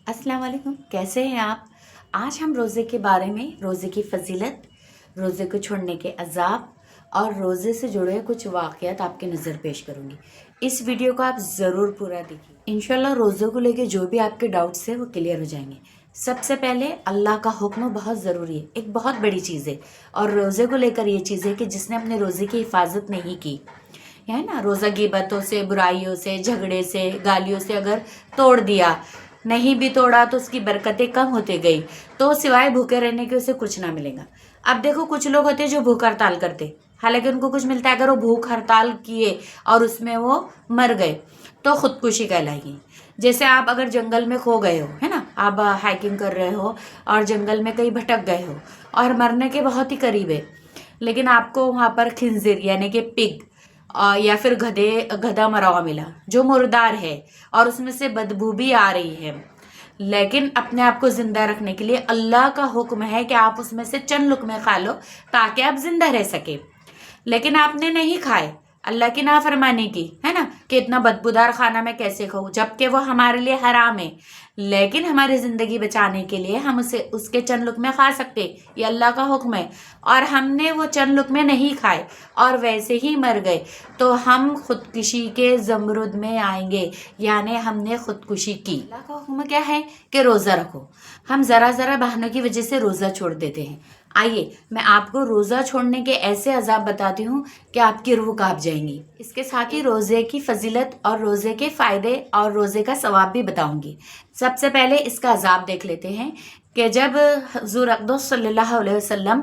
अस्सलाम वालेकुम, कैसे हैं आप? आज हम रोज़े के बारे में, रोज़े की फ़जीलत, रोज़े को छोड़ने के अज़ाब और रोज़े से जुड़े कुछ वाक़यात आपके नज़र पेश करूँगी। इस वीडियो को आप ज़रूर पूरा देखिए। इंशाल्लाह रोज़े को लेके जो भी आपके डाउट्स हैं वो क्लियर हो जाएंगे। सबसे पहले अल्लाह का हुक्म बहुत ज़रूरी है, एक बहुत बड़ी चीज़ है। और रोज़े को लेकर ये चीज़ है कि जिसने अपने रोज़े की हिफाजत नहीं की, है ना, रोज़ा गिबतों से, बुराइयों से, झगड़े से, गालियों से अगर तोड़ दिया, नहीं भी तोड़ा तो उसकी बरकतें कम होते गई, तो सिवाय भूखे रहने के उसे कुछ ना मिलेगा। अब देखो, कुछ लोग होते हैं जो भूख हड़ताल करते, हालांकि उनको कुछ मिलता है। अगर वो भूख हड़ताल किए और उसमें वो मर गए तो खुदकुशी कहलाएगी। जैसे आप अगर जंगल में खो गए हो, है ना, आप हाइकिंग कर रहे हो और जंगल में कहीं भटक गए हो और मरने के बहुत ही करीब है, लेकिन आपको वहां पर खिंजीर यानी कि पिग या फिर गधा मरा हुआ मिला जो मुर्दार है और उसमें से बदबू भी आ रही है, लेकिन अपने आप को जिंदा रखने के लिए अल्लाह का हुक्म है कि आप उसमें से चंद लुकमे खा लो ताकि आप जिंदा रह सके। लेकिन आपने नहीं खाए, अल्लाह की नाफरमानी की, है ना, कि इतना बदबूदार खाना मैं कैसे खाऊं, जबकि वो हमारे लिए हराम है, लेकिन हमारी जिंदगी बचाने के लिए हम उसे उसके चंद लुकमे खा सकते, ये अल्लाह का हुक्म है। और हमने वो चंद लुकमे नहीं खाए और वैसे ही मर गए तो हम खुदकुशी के जमरुद में आएंगे, यानी हमने खुदकुशी की। अल्लाह का हुक्म क्या है कि रोजा रखो। हम जरा जरा बहानों की वजह से रोजा छोड़ देते हैं। आइए मैं आपको रोज़ा छोड़ने के ऐसे अजाब बताती हूँ कि आपकी रूह कांप जाएंगी। इसके साथ ही रोज़े की फजीलत और रोज़े के फ़ायदे और रोज़े का सवाब भी बताऊंगी। सबसे पहले इसका अजाब देख लेते हैं कि जब हुज़ूर अक़दस सल्लल्लाहु अलैहि वसल्लम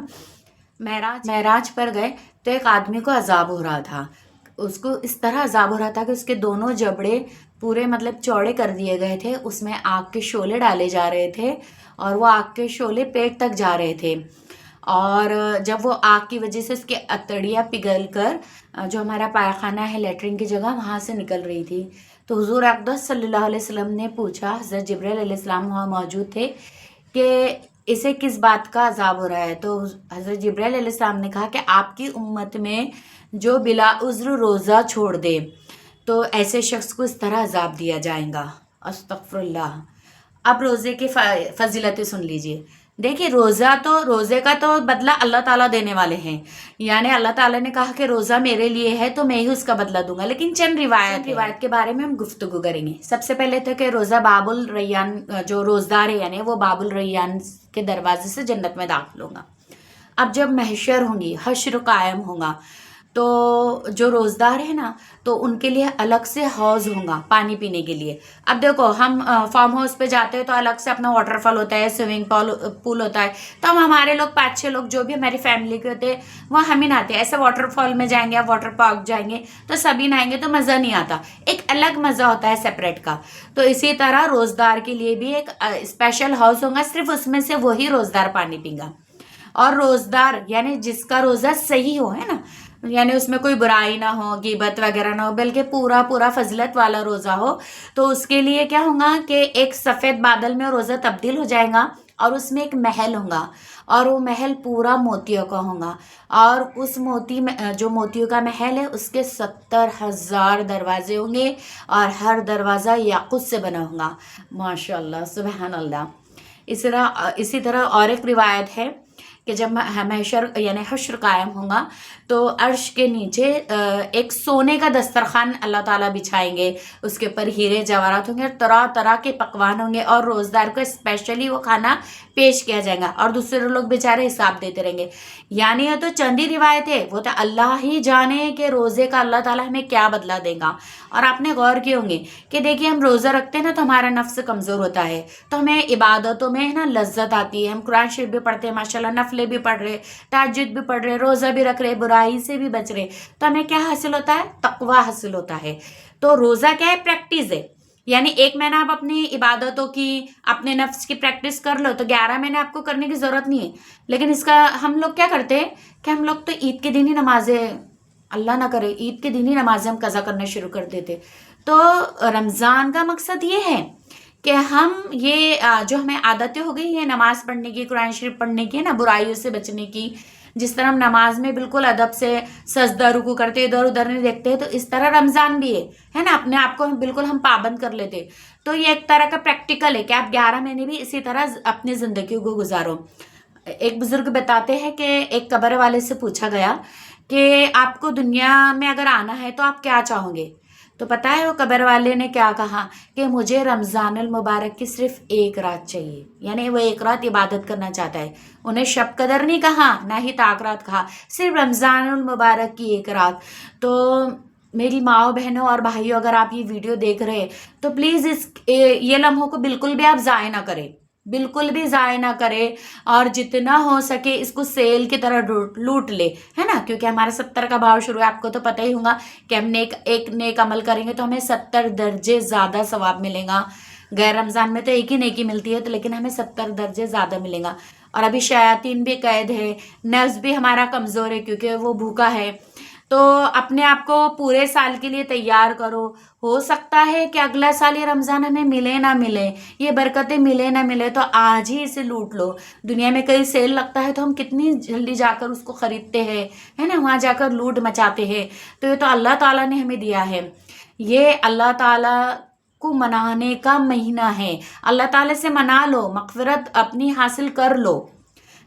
महराज पर गए तो एक आदमी को अजाब हो रहा था। उसको इस तरह अजाब हो रहा था कि उसके दोनों जबड़े पूरे मतलब चौड़े कर दिए गए थे, उसमें आग के शोले डाले जा रहे थे और वो आग के शोले पेट तक जा रहे थे। और जब वो आग की वजह से उसकी अतड़ियाँ पिघल कर जो हमारा पायखाना है, लेटरिन की जगह, वहाँ से निकल रही थी, तो हुजूर अक़दस सल्लल्लाहु अलैहि वसल्लम ने पूछा, हज़रत जिब्रील अलैहिस्सलाम वहाँ मौजूद थे, कि इसे किस बात का अजाब हो रहा है। तो हज़रत जिब्रील अलैहिस्सलाम ने कहा कि आपकी उम्मत में जो बिला उज़्र रोज़ा छोड़ दे तो ऐसे शख्स को इस तरह अजाब दिया जाएगा। अस्तगफुरुल्लाह। अब रोज़े की फजीलतें सुन लीजिए। देखिए, रोज़े का तो बदला अल्लाह ताला देने वाले हैं, यानी अल्लाह ताला ने कहा कि रोज़ा मेरे लिए है तो मैं ही उसका बदला दूंगा। लेकिन चंद रिवायत के बारे में हम गुफ्तगू करेंगे। सबसे पहले तो कि रोज़ा बाबुल रैयान, जो रोज़दार है यानी वो बाबुल रैयान के दरवाजे से जन्नत में दाखिल होगा। अब जब महशर होंगी, हश्र कायम होगा, तो जो रोज़दार है ना, तो उनके लिए अलग से हौज होगा पानी पीने के लिए। अब देखो, हम फार्म हाउस पे जाते हैं तो अलग से अपना वाटरफॉल होता है, स्विमिंग पूल होता है, तो हम हमारे लोग 5-6 लोग जो भी हमारी फैमिली के होते हैं वहाँ हम ही नहाते हैं। ऐसे वाटरफॉल में जाएंगे या वाटर पार्क जाएंगे तो सभी नहाएंगे तो मज़ा नहीं आता, एक अलग मज़ा होता है सेपरेट का। तो इसी तरह रोज़दार के लिए भी एक स्पेशल हाउस होगा, सिर्फ उसमें से वही रोज़दार पानी पीगा। और रोज़दार यानी जिसका रोज़ा सही हो, है ना, यानी उसमें कोई बुराई ना हो, गिबत वगैरह ना हो, बल्कि पूरा पूरा फजलत वाला रोज़ा हो, तो उसके लिए क्या होगा कि एक सफ़ेद बादल में रोज़ा तब्दील हो जाएगा और उसमें एक महल होगा और वो महल पूरा मोतियों का होगा। और उस मोती में जो मोतियों का महल है उसके 70,000 दरवाजे होंगे और हर दरवाज़ा याक़ूत से बना होगा। माशाअल्लाह, सुबहान अल्लाह। इसी तरह और एक रिवायत है कि जब महशर यानी हश्र कायम होगा तो अर्श के नीचे एक सोने का दस्तरखान अल्लाह ताला बिछाएंगे, उसके ऊपर हीरे जवाहरात होंगे, तरह तरह के पकवान होंगे और रोज़दार को स्पेशली वो खाना पेश किया जाएगा और दूसरे लोग बेचारे हिसाब देते रहेंगे। यानी ये तो चंद ही रिवायत है, वो तो अल्लाह ही जाने कि रोज़े का अल्लाह ताला हमें क्या बदला देगा। और आपने गौर किए होंगे कि देखिए, हम रोज़ा रखते हैं ना तो हमारा नफ्स कमज़ोर होता है, तो हमें इबादतों में ना लज्जत आती है, हम कुरान शरीफ भी पढ़ते हैं माशाल्लाह, नफले भी पढ़ रहे, तहज्जुद भी पढ़ रहे, रोज़ा भी रख रहे, बुराई से भी बच रहे, तो हमें क्या हासिल होता है? तकवा हासिल होता है। तो रोज़ा क्या है? प्रैक्टिस है। यानी 1 महीना आप अपनी इबादतों की, अपने नफ्स की प्रैक्टिस कर लो तो 11 महीने आपको करने की ज़रूरत नहीं है। लेकिन इसका हम लोग क्या करते हैं कि हम लोग तो ईद के दिन ही नमाजें, अल्लाह ना करे, ईद के दिन ही नमाजें हम कज़ा करना शुरू कर देते। तो रमज़ान का मकसद ये है कि हम ये जो हमें आदतें हो गई हैं नमाज पढ़ने की, कुरान शरीफ पढ़ने की, ना बुराइयों से बचने की, जिस तरह हम नमाज में बिल्कुल अदब से सजदा रुकू करते, इधर उधर नहीं देखते, तो इस तरह रमज़ान भी है ना, अपने आप को बिल्कुल हम पाबंद कर लेते। تو یہ ایک طرح کا پریکٹیکل ہے کہ آپ 11 مہینے بھی اسی طرح اپنی زندگی کو گزارو. ایک بزرگ بتاتے ہیں کہ ایک قبر والے سے پوچھا گیا کہ آپ کو دنیا میں اگر آنا ہے تو آپ کیا چاہو گے؟ تو پتہ ہے وہ قبر والے نے کیا کہا کہ مجھے رمضان المبارک کی صرف ایک رات چاہیے. یعنی وہ ایک رات عبادت کرنا چاہتا ہے. انہیں شب قدر نہیں کہا, نہ ہی طاق رات کہا, صرف رمضان المبارک کی ایک رات. تو میری ماؤں بہنوں اور بھائیوں, اگر آپ یہ ویڈیو دیکھ رہے ہیں تو پلیز یہ لمحوں کو بالکل بھی آپ ضائع نہ کریں, بالکل بھی ضائع نہ کرے, اور جتنا ہو سکے اس کو سیل کی طرح لوٹ لے, ہے نا. کیونکہ ہمارا 70 کا بھاؤ شروع ہے, آپ کو تو پتہ ہی ہوگا کہ ہم ایک نیک عمل کریں گے تو ہمیں 70 درجے زیادہ ثواب ملے گا. غیر رمضان میں تو ایک ہی نیکی ملتی ہے, تو لیکن ہمیں 70 درجے زیادہ ملے گا. اور ابھی شیاطین بھی قید ہے, نفس بھی ہمارا کمزور ہے کیونکہ وہ بھوکا ہے. تو اپنے آپ کو پورے سال کے لیے تیار کرو. ہو سکتا ہے کہ اگلا سال یہ رمضان ہمیں ملے نہ ملے, یہ برکتیں ملے نہ ملے, تو آج ہی اسے لوٹ لو. دنیا میں کئی سیل لگتا ہے تو ہم کتنی جلدی جا کر اس کو خریدتے ہیں, ہے نا, وہاں جا کر لوٹ مچاتے ہیں. تو یہ تو اللہ تعالیٰ نے ہمیں دیا ہے, یہ اللہ تعالیٰ کو منانے کا مہینہ ہے. اللہ تعالیٰ سے منا لو, مغفرت اپنی حاصل کر لو,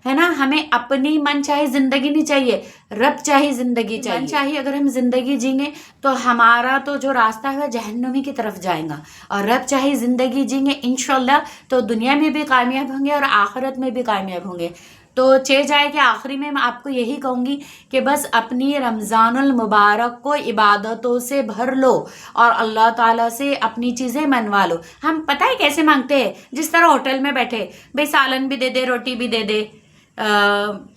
ہے نا. ہمیں اپنی من چاہی زندگی نہیں چاہیے, رب چاہی زندگی چاہیے. من چاہیے اگر ہم زندگی جیں گے تو ہمارا تو جو راستہ ہے وہ جہنمی کی طرف جائے گا, اور رب چاہی زندگی جیں گے انشاءاللہ تو دنیا میں بھی کامیاب ہوں گے اور آخرت میں بھی کامیاب ہوں گے. تو جائے کہ آخری میں آپ کو یہی کہوں گی کہ بس اپنی رمضان المبارک کو عبادتوں سے بھر لو اور اللہ تعالیٰ سے اپنی چیزیں منوا لو. ہم پتہ ہے کیسے مانگتے ہیں, جس طرح ہوٹل میں بیٹھے, بھئی سالن بھی دے دے, روٹی بھی دے دے,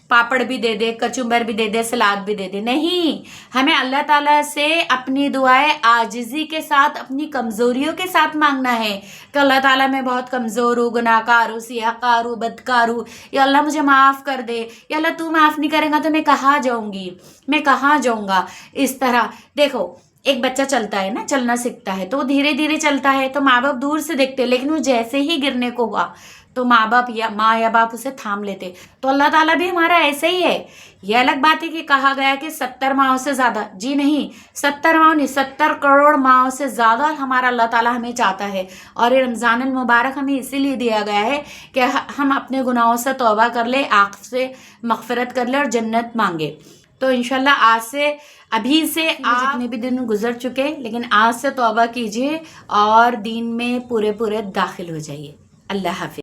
پاپڑ بھی دے دے, کچمبر بھی دے دے, سلاد بھی دے دے. نہیں, ہمیں اللہ تعالیٰ سے اپنی دعائیں عاجزی کے ساتھ, اپنی کمزوریوں کے ساتھ مانگنا ہے کہ اللہ تعالیٰ میں بہت کمزور ہوں, گناہ کار ہوں, سیاہ کار ہوں, بدکار ہوں, یا اللہ مجھے معاف کر دے, یا اللہ تو معاف نہیں کرے گا تو میں کہاں جاؤں گی, میں کہاں جاؤں گا. اس طرح دیکھو, ایک بچہ چلتا ہے نا, چلنا سیکھتا ہے تو وہ دھیرے دھیرے چلتا ہے, تو ماں باپ دور سے دیکھتے, لیکن وہ جیسے ہی گرنے کو ہوا تو ماں باپ اسے تھام لیتے. تو اللہ تعالیٰ بھی ہمارا ایسے ہی ہے. یہ الگ بات ہے کہ کہا گیا کہ 70 ماہوں سے زیادہ, جی نہیں, 70 ماہوں نہیں, 70 کروڑ ماہوں سے زیادہ ہمارا اللہ تعالیٰ ہمیں چاہتا ہے. اور یہ رمضان المبارک ہمیں اسی لیے دیا گیا ہے کہ ہم اپنے گناہوں سے توبہ کر لیں, آنکھ سے مغفرت کر لیں اور جنت مانگے. تو انشاءاللہ آج سے, ابھی سے جتنے بھی دن گزر چکے, لیکن آج سے توبہ کیجیے اور دین میں پورے داخل ہو جائیے. اللہ حافظ.